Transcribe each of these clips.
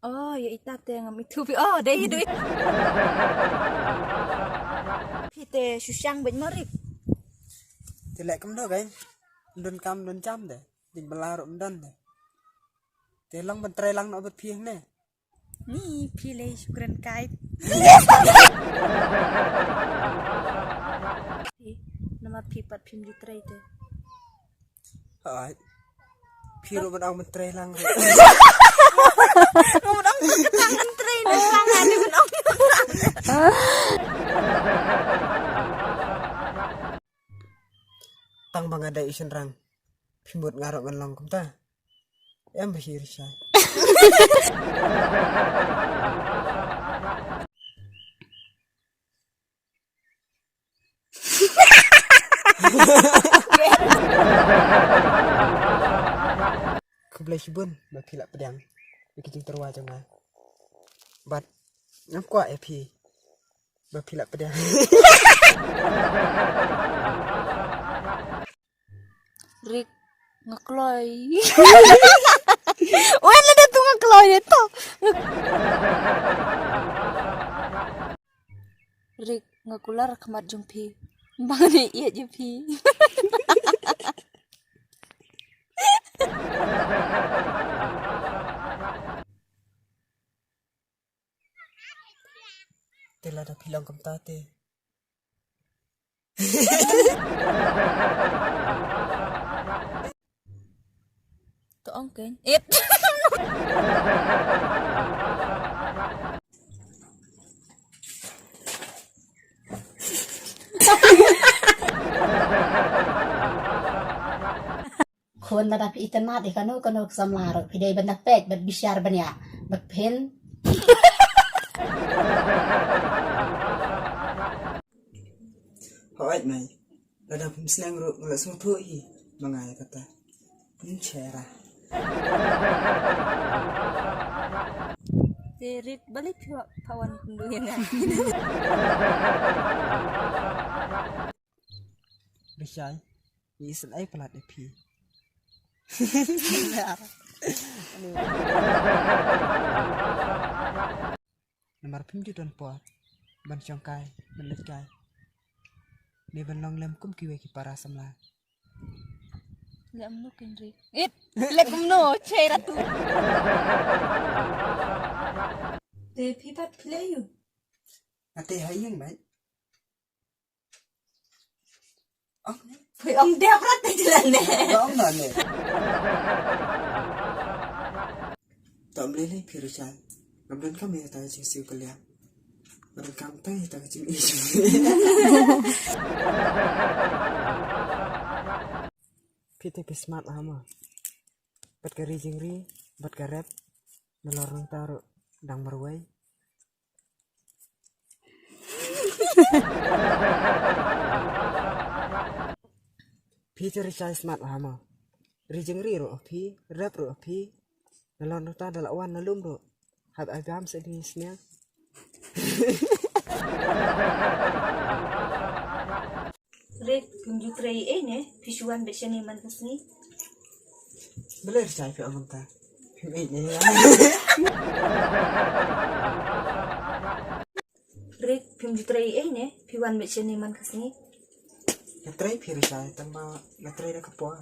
Oh, ya ita te ngam itu pi. Oh, deh duit. Pite susang ben marip. Tilek kem do kan. Don kam don cham de. Ding belaruk don de. Telang bentre lang no bet phieng ne. Ni pile syukran kait. Nama pipat pim di tray te. Hai. Phiru ben au bentre lang. Ngomong ang ketangan tray na sangan ni ben ang. Tang bangada isen rang. Phimut ngarok ngan long kum ta. Em bahir sa. Kublai sibun bakilak pedang. Bikin terwa jangan. Bat ngam kwa epi. Bakilak pedang. Rik ngekloy. Wen ada tu ngekloy itu. Rik ngekular kemat jumpi. Bangni iya jumpi. Tela dah bilang kem tate. Toong kan? It.คนระดับอินเทอร์เน็ตอีกคนก็สำลาญพี่ได้บรรดาเป็ดบรรดาบิชาร์บันยาบัดเพน Hỏi này là đập snang rụng là số thôi mà ngài kata pun cera. Rik balik pawan kunduyan nga. Bisay, isan ay pelat epi. Nomor pim di don pot, ban congkai, ban lekai. Ni ban long lem kum kiwe ki para samla. Lem no kan Rik. It lek no cera tu. Te pipat play you. Ate hay yang baik. Oh, Pui ong dia prat jalan ne. Ông là nè. Tạm lấy lấy phiêu chan. Ngắm đến các mẹ ta chịu siêu cái liam. Ngắm cam tay ta chịu ý chịu. Phi tapi smart lah mah. Bat kari jingri, bat karep, melorong taruh dang marwai. Phi cari cai smart lah mah. Rijengri ro phi, rep ro phi. Nalon ta dalak wan nalum ro. Hab agam sedisnya. Rik kunju tray ne pisuan beseni man kasni. Beler cai phi amam ta. Phi ni ya. Rik kunju tray ne piwan beseni man kasni. Natray phi cai tama natray na kapwa.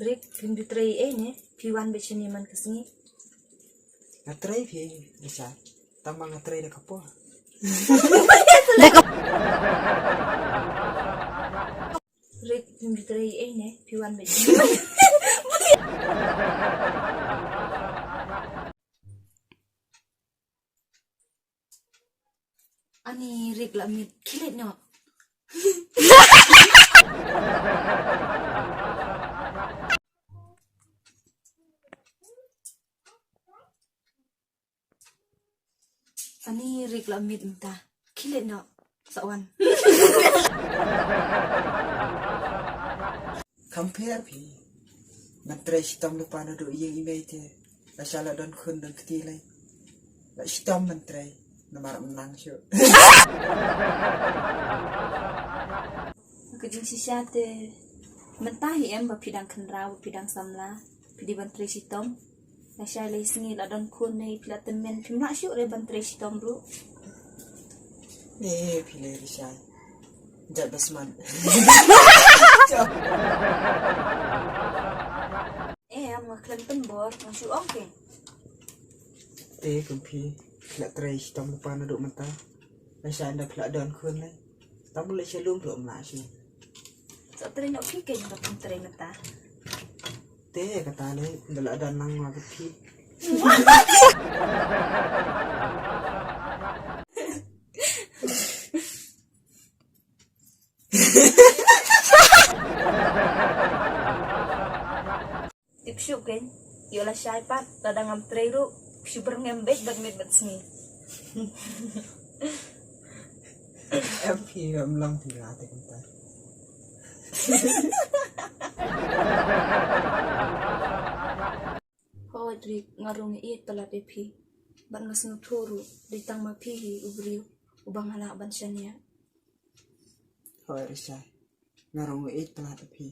Rik kunju tray ne piwan beseni man kasni. Natray phi cai tama natray na kapwa. Rik kunju tray ne piwan beseni man. Ani Rik lamit kilit no. Ani Rik lamit entah kilit no sawan. Compare phi. Natray sitam lupa na do iyang imay te. Nasala don kun don ketilay. La sitam natray. Namara menang siyo. Kejung sisa te Mentahi em bapidang kenra bapidang samla pidi bantri sitom. Na siya lay singi ladon kun nay pilatemen pim nak syuk re bantri sitom bro. Nih pilih risai. Jat basman. Em klan tembor masuk oke. Kumpi nak try sitom depan duduk mentah. Risai anda pelak don kun lay. Tamu lay shalom duduk nak syuk. So teri nak fikir nak teri mata. Kata lay dalak dan nang lagi pi. Tipsyuk kan? Yola syaipat ladang am treru syuber ngembek badmet batsni. MP lang tinggal bentar. Hodri ngarungi it pala depi. Ban ngasnu turu ditang mapihi ubriu ubang halak ban syania. Hoi risai. Ngarong it pelat api.